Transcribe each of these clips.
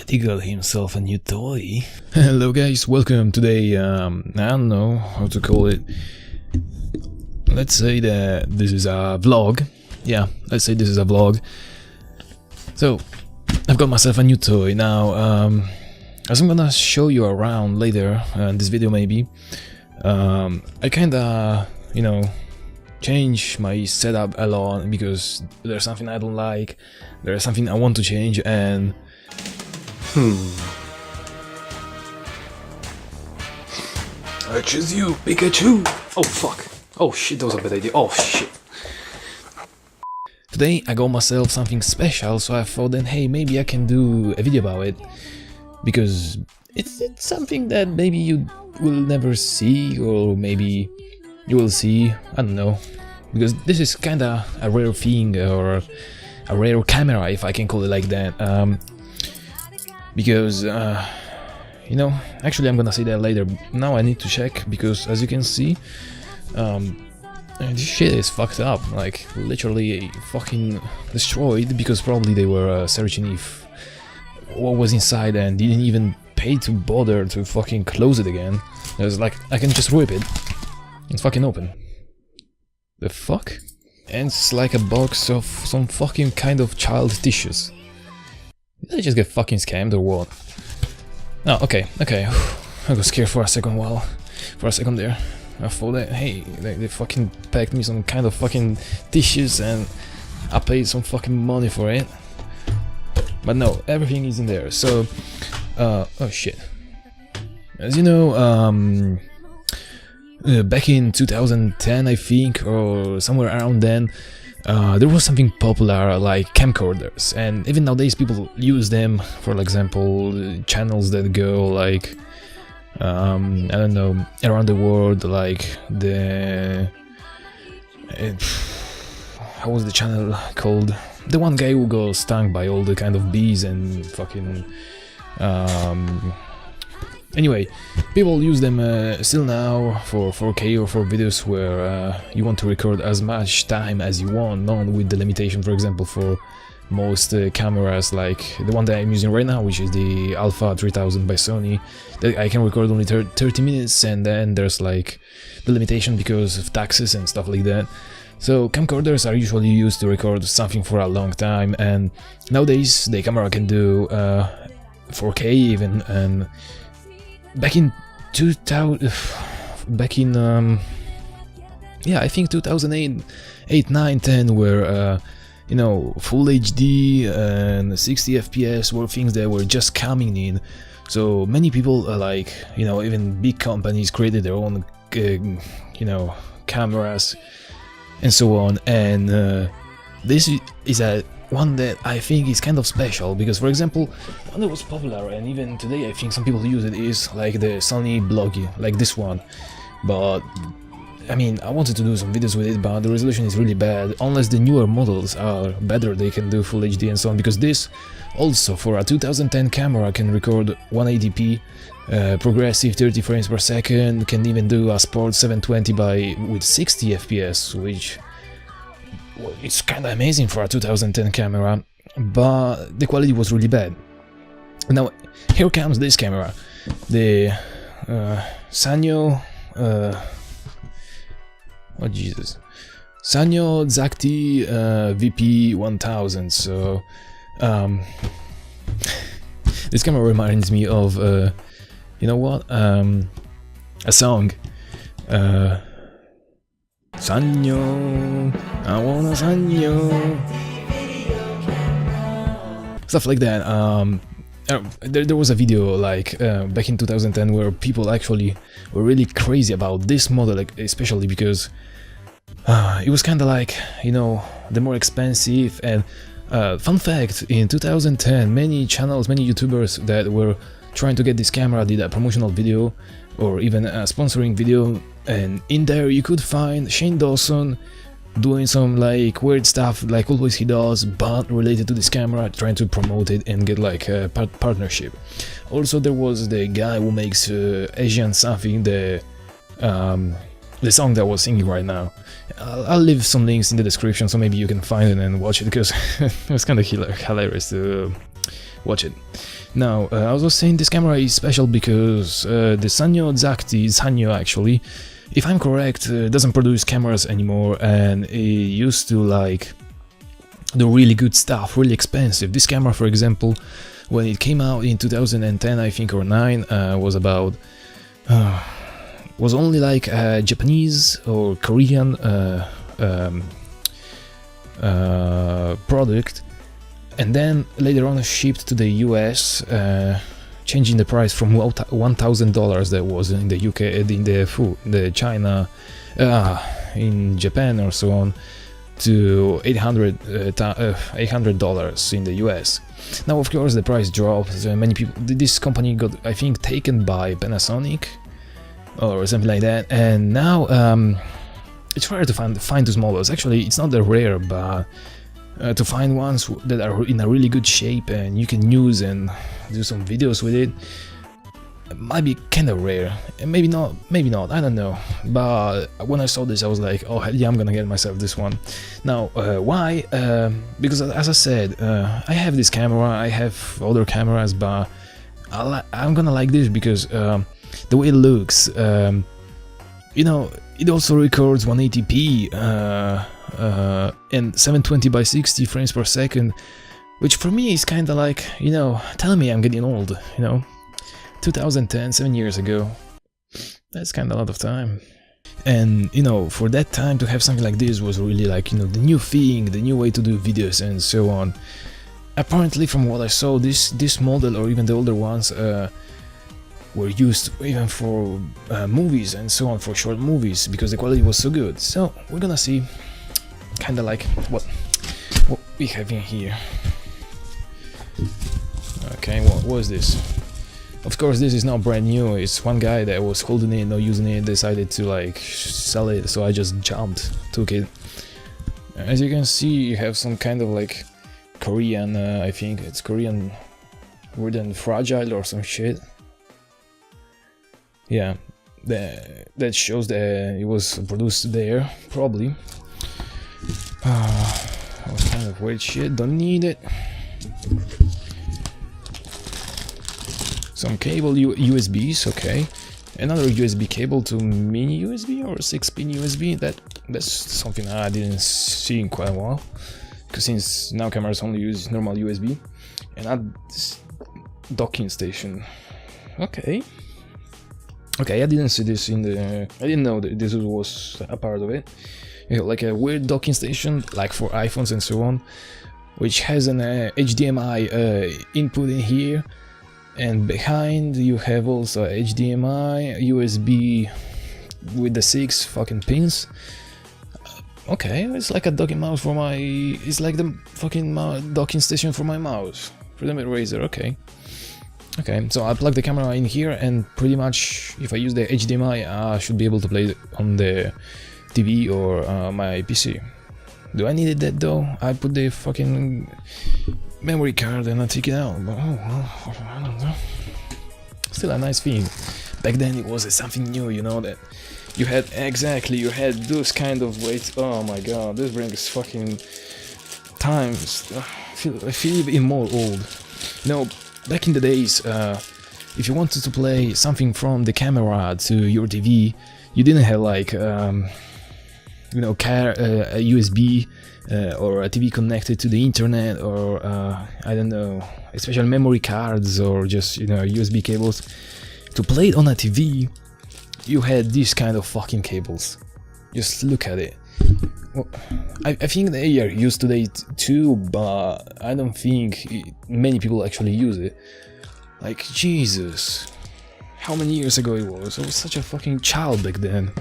He got himself a new toy. Hello guys, welcome. Today, I don't know how to call it. Let's say that this is a vlog. Yeah, let's say this is a vlog. So, I've got myself a new toy. Now, as I'm gonna show you around later in this video maybe, I kinda, change my setup a lot because there's something I don't like, there's something I want to change, and I choose you, Pikachu! Oh fuck! Oh shit, that was a bad idea. Oh shit! Today I got myself something special, so I thought then, hey, maybe I can do a video about it, because it's something that maybe you will never see, or maybe you will see, I don't know, because this is kinda a rare thing, or a rare camera, if I can call it like that, because, actually I'm gonna say that later. Now I need to check, because as you can see, this shit is fucked up, like literally fucking destroyed, because probably they were searching if what was inside and didn't even pay to bother to fucking close it again. It's like, I can just rip it. It's fucking open. The fuck? And it's like a box of some fucking kind of child tissues. Did I just get fucking scammed or what? Oh, okay. I got scared for a second there. I thought that, hey, they fucking packed me some kind of fucking tissues and I paid some fucking money for it. But no, everything is in there, so... oh shit. As you know, back in 2010, I think, or somewhere around then, there was something popular like camcorders, and even nowadays people use them. For example, channels that go like, I don't know, around the world, like the... how was the channel called? The one guy who got stung by all the kind of bees and fucking... Anyway, people use them still now for 4K or for videos where you want to record as much time as you want, not with the limitation, for example, for most cameras, like the one that I'm using right now, which is the Alpha 3000 by Sony, that I can record only 30 minutes, and then there's like the limitation because of taxes and stuff like that. So camcorders are usually used to record something for a long time, and nowadays the camera can do 4K even, and back in 2000, yeah, I think 2008, 9, 10 were, full HD and 60 FPS were things that were just coming in. So many people, like, even big companies created their own, cameras and so on. And this is a one that I think is kind of special, because, for example, one that was popular and even today I think some people use it is like the Sony Bloggy, like this one. But I mean, I wanted to do some videos with it, but the resolution is really bad. Unless the newer models are better, they can do full HD and so on, because this also, for a 2010 camera, can record 180p, progressive 30 frames per second, can even do a sport 720 with 60 FPS, which... well, it's kinda amazing for a 2010 camera, but the quality was really bad. Now, here comes this camera, the Sanyo... oh Jesus... Sanyo Xacti VP1000, so... this camera reminds me of, you know what, a song, Sanyo, I wanna Sanyo, stuff like that. There was a video like back in 2010 where people actually were really crazy about this model, like, especially because it was kind of like, the more expensive. And fun fact, in 2010 many channels, many YouTubers that were trying to get this camera did a promotional video or even a sponsoring video, and in there you could find Shane Dawson doing some like weird stuff like always he does, but related to this camera, trying to promote it and get like a partnership. Also there was the guy who makes Asian something, the song that I was singing right now. I'll leave some links in the description so maybe you can find it and watch it, because it was kind of hilarious to watch it. Now, I was saying this camera is special because the Sanyo Xacti, actually, if I'm correct, doesn't produce cameras anymore, and it used to like do really good stuff, really expensive. This camera, for example, when it came out in 2010, I think, or 9, was about was only like a Japanese or Korean product, and then later on shipped to the US, changing the price from $1,000 that was in the UK, in the China, in Japan or so on, to $800 in the US. Now, of course, the price dropped. Many people. This company got, I think, taken by Panasonic or something like that, and now it's rare to find those models. Actually, it's not that rare, but to find ones that are in a really good shape and you can use and do some videos with it might be kind of rare. And maybe not, I don't know. But when I saw this, I was like, oh hell yeah, I'm gonna get myself this one. Now, why? Because as I said, I have this camera, I have other cameras, but I'm gonna like this because the way it looks, you know, it also records 180p and 720 by 60 frames per second, which for me is kind of like, you know, telling me I'm getting old, you know. 2010, 7 years ago, that's kind of a lot of time. And, you know, for that time to have something like this was really like, you know, the new thing, the new way to do videos and so on. Apparently, from what I saw, this model, or even the older ones, were used even for movies and so on, for short movies, because the quality was so good. So we're gonna see kind of like what we have in here. Okay, what was this? Of course, this is not brand new. It's one guy that was holding it, not using it, decided to like sell it, so I just jumped, took it. As you can see, you have some kind of like Korean, I think it's Korean wooden fragile or some shit. Yeah, that shows that it was produced there, probably. What kind of weird shit, don't need it. Some cable, USBs, okay. Another USB cable to mini USB or 6-pin USB. That's something I didn't see in quite a while, because since now cameras only use normal USB. And this docking station. Okay, I didn't see this in the. I didn't know that this was a part of it. You know, like a weird docking station, like for iPhones and so on, which has an HDMI input in here. And behind you have also HDMI, USB with the 6 fucking pins. Okay, it's like a docking mouse for my... It's like the fucking docking station for my mouse. Freedom Eraser, okay. Okay, so I plug the camera in here, and pretty much if I use the HDMI, I should be able to play it on the TV or my PC. Do I need that though? I put the fucking memory card and I take it out, but oh, I don't know. Still a nice thing. Back then it was something new, you know, that you had those kind of weights. Oh my god, this brings fucking times. I feel even more old. You know, back in the days, if you wanted to play something from the camera to your TV, you didn't have like you know, a USB or a TV connected to the internet, or I don't know, especially memory cards or just, you know, USB cables. To play it on a TV, you had these kind of fucking cables. Just look at it. Well, I think they are used today too, but I don't think many people actually use it. Like, Jesus, how many years ago it was? I was such a fucking child back then.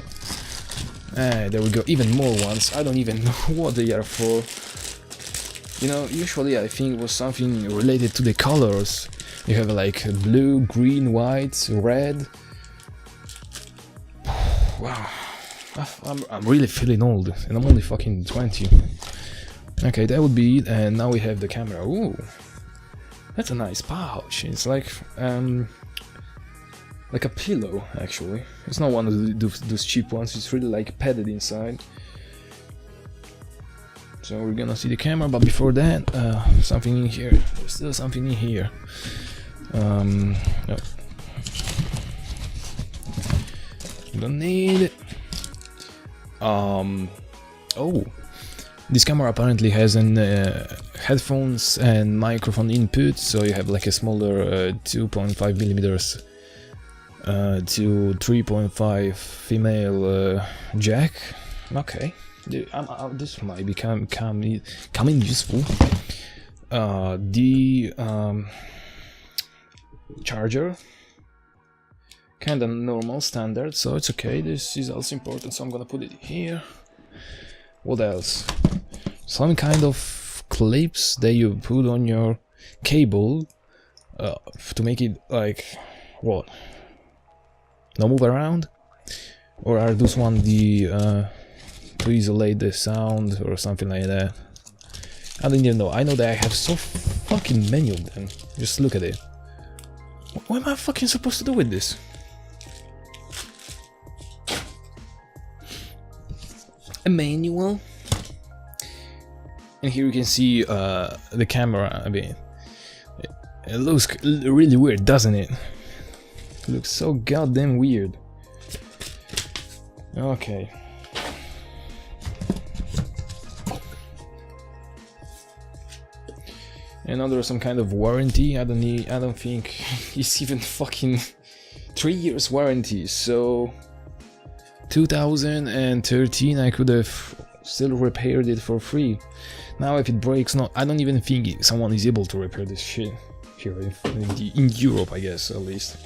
There we go, even more ones. I don't even know what they are for. You know, usually I think it was something related to the colors. You have like blue, green, white, red. Wow, I'm really feeling old, and I'm only fucking 20. Okay, that would be it, and now we have the camera. Ooh, that's a nice pouch. It's like a pillow, actually. It's not one of those cheap ones, it's really like padded inside. So we're gonna see the camera, but before that, something in here. There's still something in here. No. Don't need it. Oh, this camera apparently has an headphones and microphone input, so you have like a smaller 2.5 millimeters to 3.5 female jack. Okay, this might become coming useful. The charger, kinda normal, standard, so it's okay. This is also important, so I'm gonna put it here. What else? Some kind of clips that you put on your cable to make it like what? No move around? Or are those one the to isolate the sound or something like that? I don't even know. I know that I have so fucking many of them. Just look at it. What am I fucking supposed to do with this? A manual. And here you can see the camera. I mean, it looks really weird, doesn't it? It looks so goddamn weird. Okay. And under some kind of warranty. I don't think it's even fucking 3 years warranty. So 2013 I could have still repaired it for free. Now if it breaks, no, I don't even think someone is able to repair this shit here in Europe, I guess, at least.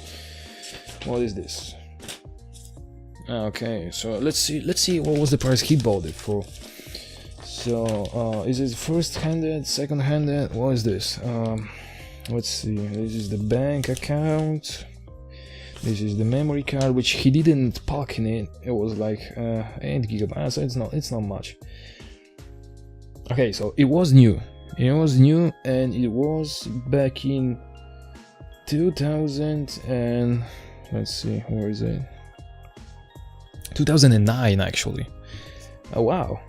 What is this? Okay, so let's see what was the price he bought it for. So is it first-handed, second-handed? What is this? Let's see. This is the bank account. This is the memory card, which he didn't pack in it. It was like 8 gigabytes, so it's not much. Okay, so it was new. It was new, and it was back in 2000 and let's see, where is it? 2009 actually. Oh wow.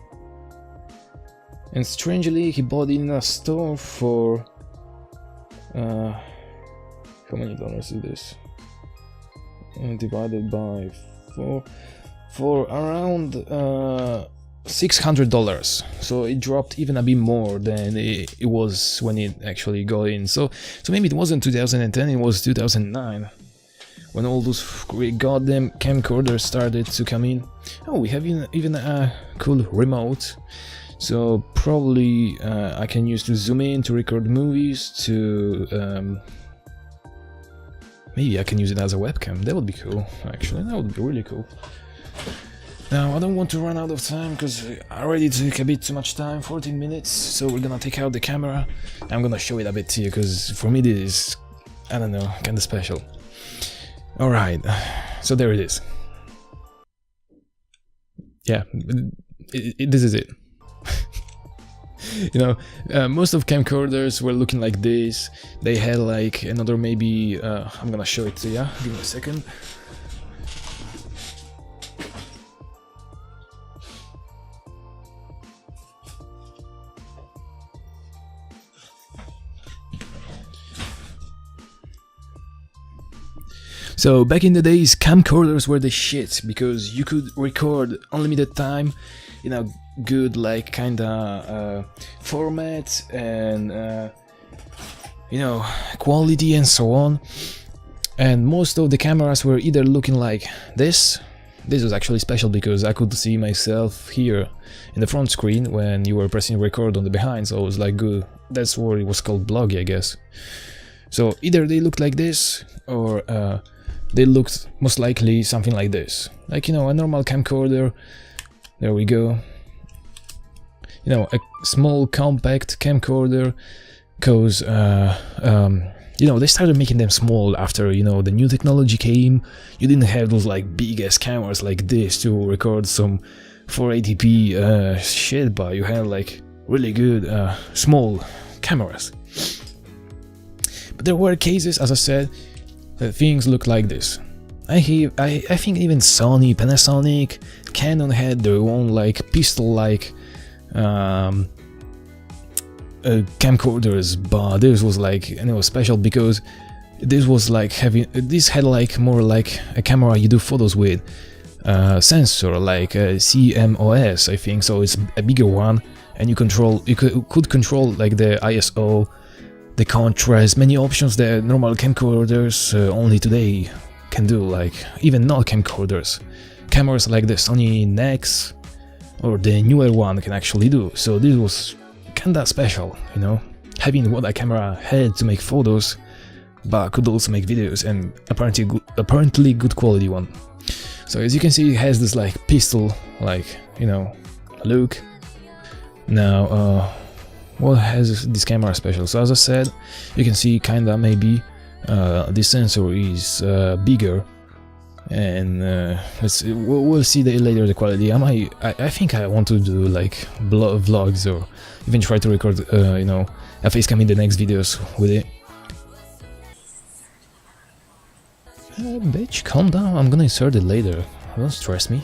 And strangely, he bought it in a store for how many dollars is this? And divided by 4 for around $600. So it dropped even a bit more than it was when it actually got in. So maybe it wasn't 2010, it was 2009 when all those goddamn camcorders started to come in. Oh, we have even a cool remote. So probably I can use to zoom in to record movies, to maybe I can use it as a webcam. That would be cool, actually. That would be really cool. Now, I don't want to run out of time because I already took a bit too much time, 14 minutes. So we're gonna take out the camera. I'm gonna show it a bit to you because for me this is, I don't know, kinda special. Alright, so there it is. Yeah, this is it. You know, most of camcorders were looking like this. They had like another maybe, I'm gonna show it to you, give me a second. So back in the days, camcorders were the shit because you could record unlimited time in a good like kinda format and you know, quality and so on. And most of the cameras were either looking like this. This was actually special because I could see myself here in the front screen when you were pressing record on the behind, so it was like good. That's what it was called, bloggy, I guess. So either they looked like this or they looked most likely something like this, like, you know, a normal camcorder. There we go. You know, a small compact camcorder, cause you know, they started making them small after, you know, the new technology came. You didn't have those like big ass cameras like this to record some 480p shit, but you had like really good small cameras. But there were cases, as I said, things look like this. I think even Sony, Panasonic, Canon had their own like pistol-like camcorders, but this was like, and it was special because this was like having, this had like more like a camera you do photos with, sensor like a CMOS, I think, so it's a bigger one, and you could control like the ISO, the contrast, many options that normal camcorders only today can do, like even not camcorders. Cameras like the Sony NEX or the newer one can actually do, so this was kinda special, you know, having what a camera had to make photos, but could also make videos, and apparently good quality one. So as you can see, it has this like pistol, like, you know, look. Now, what has this camera special? So as I said, you can see kinda maybe this sensor is bigger, and let's see, we'll see later the quality. I think I want to do like vlogs, or even try to record, you know, a facecam in the next videos with it. Bitch, calm down, I'm gonna insert it later, don't stress me.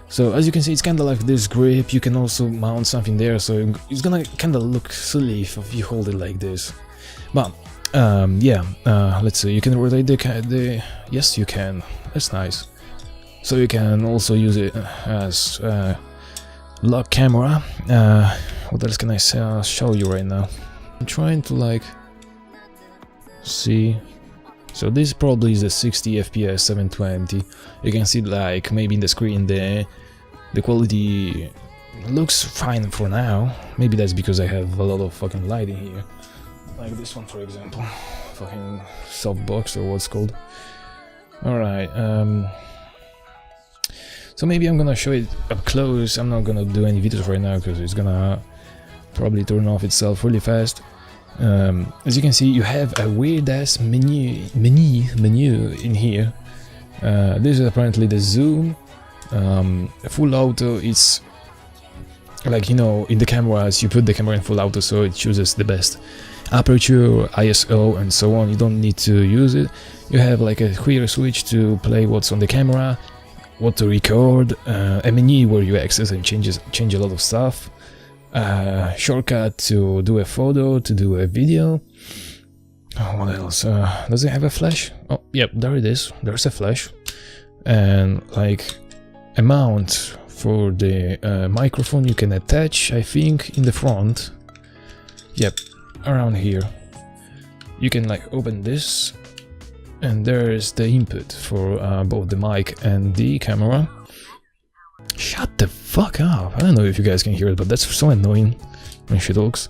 So as you can see, it's kinda like this grip, you can also mount something there, so it's gonna kinda look silly if you hold it like this. But yeah, let's see, you can rotate the yes you can, that's nice. So you can also use it as lock camera. What else can I say? I'll show you right now. I'm trying to like see. So this probably is a 60 FPS 720. You can see like maybe in the screen the quality looks fine for now. Maybe that's because I have a lot of fucking light in here. Like this one, for example. Fucking softbox, or what's called. Alright, so maybe I'm gonna show it up close. I'm not gonna do any videos right now because it's gonna probably turn off itself really fast. As you can see, you have a weird ass menu in here. This is apparently the zoom. Full auto is like, you know, in the cameras you put the camera in full auto, so it chooses the best aperture, ISO, and so on. You don't need to use it. You have like a clear switch to play what's on the camera, what to record, a menu where you access and change a lot of stuff. Shortcut to do a photo, to do a video. Oh, what else? Does it have a flash? Oh, yep, there it is. There's a flash. And like a mount for the microphone you can attach, I think, in the front. Yep, around here. You can like open this, and there's the input for both the mic and the camera. Shut the fuck up! I don't know if you guys can hear it, but that's so annoying when she talks.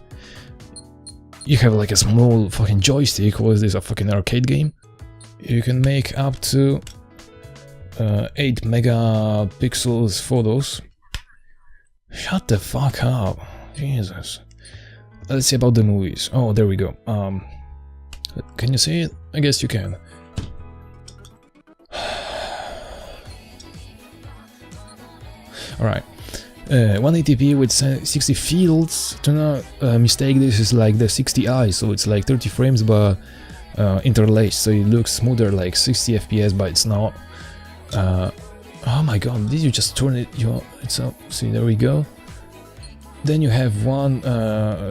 You have like a small fucking joystick. What is this, a fucking arcade game? You can make up to 8 megapixels photos. Shut the fuck up. Jesus. Let's see about the movies. Oh, there we go. Can you see it? I guess you can. Alright, 180p with 60 fields. Do not mistake, this is like the 60i, so it's like 30 frames but interlaced, so it looks smoother like 60 FPS, but it's not. Oh my god, did you just turn it? It's up. See, there we go. Then you have one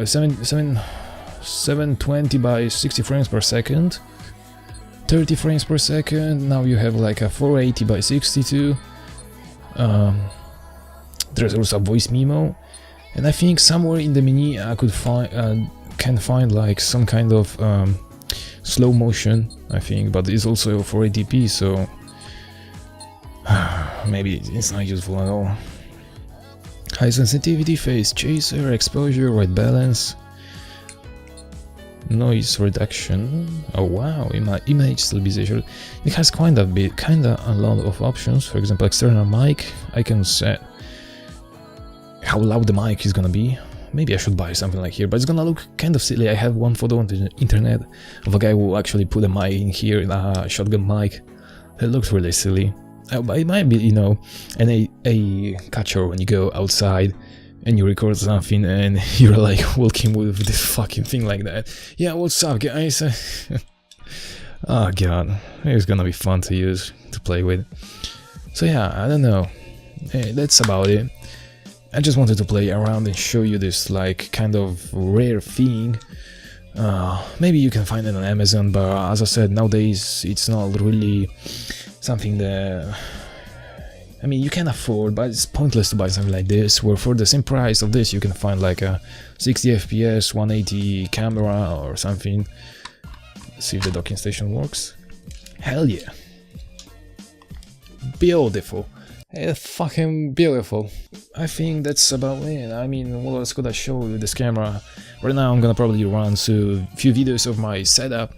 720 by 60 frames per second, 30 frames per second. Now you have like a 480 by 62. There's also a voice memo, and I think somewhere in the menu I could can find like some kind of slow motion, I think, but it's also 480p, so maybe it's not useful at all. High sensitivity, phase chaser, exposure, white balance, noise reduction. Oh wow, image stabilization. It has kinda a lot of options. For example, external mic. I can set how loud the mic is gonna be. Maybe I should buy something like here, but it's gonna look kind of silly. I have one photo on the internet of a guy who actually put a mic in here, a shotgun mic. It looks really silly. But it might be, you know, a catcher when you go outside and you record something and you're like walking with this fucking thing like that. Yeah, what's up, guys? Oh god, it's gonna be fun to use, to play with. So yeah, I don't know. That's about it. I just wanted to play around and show you this like kind of rare thing. Maybe you can find it on Amazon, but as I said, nowadays it's not really something that, I mean, you can afford, but it's pointless to buy something like this, where for the same price of this you can find like a 60 FPS 180 camera or something. Let's see if the docking station works. Hell yeah. Beautiful. Fucking beautiful. I think that's about it. I mean, what else could I show with this camera? Right now I'm gonna probably run through a few videos of my setup,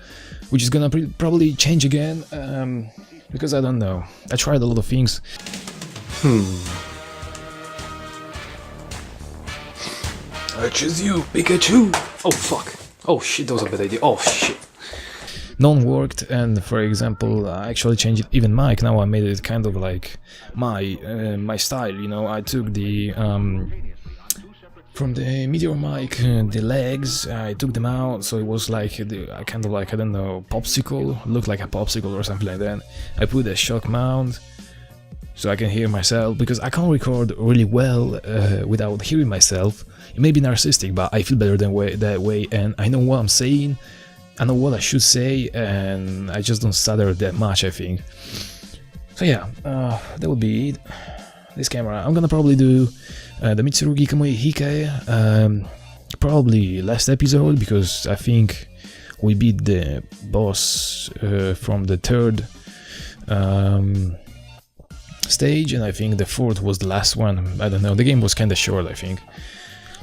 which is gonna probably change again, because I don't know. I tried a lot of things. I choose you, Pikachu! Oh fuck! Oh shit, that was a bad idea. Oh shit! None worked, and for example, I actually changed it, even mic. Now I made it kind of like my style, you know. I took the from the Meteor mic, the legs, I took them out, so it was like kind of like, I don't know, popsicle, looked like a popsicle or something like that. I put a shock mount so I can hear myself, because I can't record really well without hearing myself. It may be narcissistic, but I feel better that way, and I know what I'm saying, I know what I should say, and I just don't stutter that much, I think. So yeah, that would be it. This camera, I'm gonna probably do the Mitsurugi Kamui Hikae, probably last episode, because I think we beat the boss from the third stage, and I think the fourth was the last one. I don't know, the game was kinda short, I think.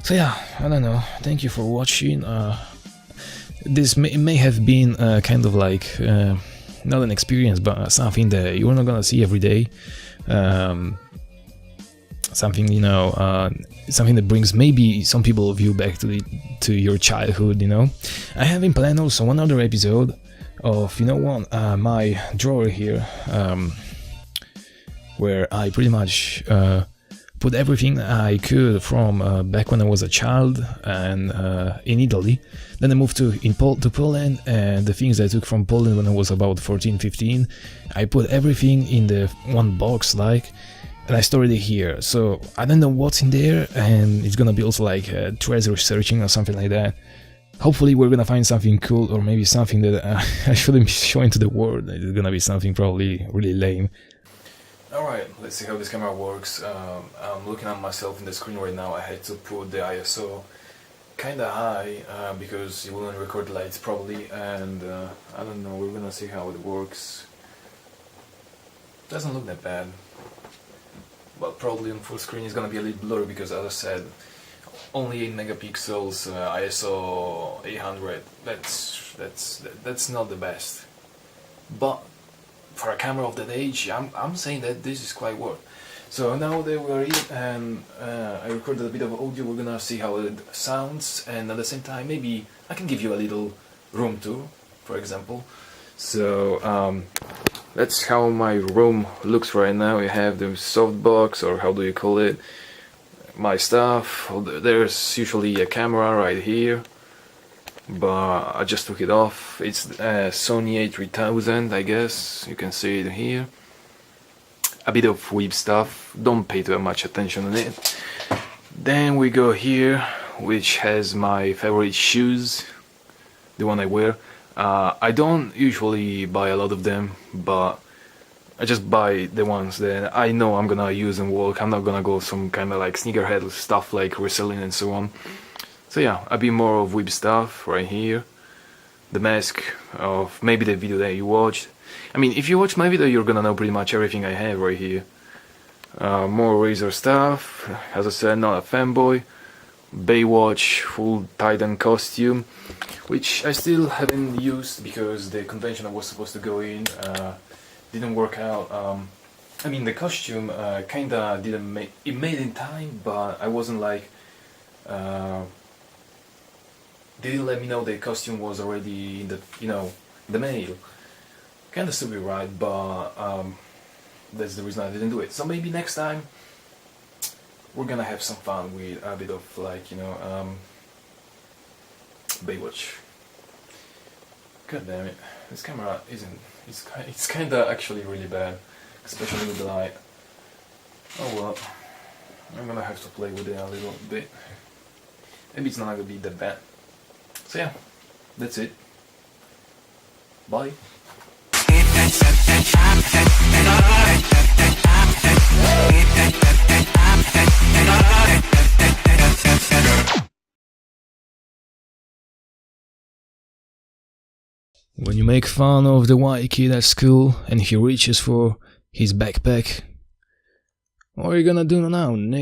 So yeah, I don't know, thank you for watching. This may have been kind of like, not an experience, but something that you're not gonna see every day. Something, you know, something that brings maybe some people of you back to your childhood, you know. I have in plan also one other episode of, you know what, my drawer here, where I pretty much put everything I could from back when I was a child and in Italy. Then I moved to Poland, and the things I took from Poland when I was about 14, 15, I put everything in the one box, like, and I stored it here. So I don't know what's in there, and it's gonna be also like treasure searching or something like that. Hopefully we're gonna find something cool, or maybe something that I shouldn't be showing to the world. It's gonna be something probably really lame. Alright, let's see how this camera works. I'm looking at myself in the screen right now. I had to put the ISO kinda high because it wouldn't record lights probably, and I don't know, we're gonna see how it works. Doesn't look that bad, but probably on full screen it's gonna be a little blurry because, as I said, only 8 megapixels, ISO 800. That's not the best, but for a camera of that age, I'm saying that this is quite worth. So now that we're here and I recorded a bit of audio, we're gonna see how it sounds, and at the same time maybe I can give you a little room tour, for example. So that's how my room looks right now. You have the softbox, or how do you call it, my stuff. There's usually a camera right here, but I just took it off. It's Sony A3000, I guess. You can see it here. A bit of weeb stuff, don't pay too much attention on it. Then we go here, which has my favorite shoes, the one I wear. I don't usually buy a lot of them, but I just buy the ones that I know I'm gonna use and walk. I'm not gonna go some kind of like sneakerhead stuff like reselling and so on. So yeah, a bit more of weeb stuff right here. The mask of maybe the video that you watched. I mean, if you watch my video, you're gonna know pretty much everything I have right here. More Razer stuff. As I said, not a fanboy. Baywatch full Titan costume, which I still haven't used because the convention I was supposed to go in didn't work out. I mean, the costume kinda didn't make it, made in time, but I wasn't like they didn't let me know the costume was already in the, you know, the mail. Kinda stupid, right? But that's the reason I didn't do it. So maybe next time we're gonna have some fun with a bit of like, you know, Baywatch. God damn it, this camera isn't. It's kinda actually really bad, especially with the light. Oh well, I'm gonna have to play with it a little bit. Maybe it's not gonna be that bad. So yeah, that's it. Bye. When you make fun of the white kid at school and he reaches for his backpack, what are you gonna do now, Nick?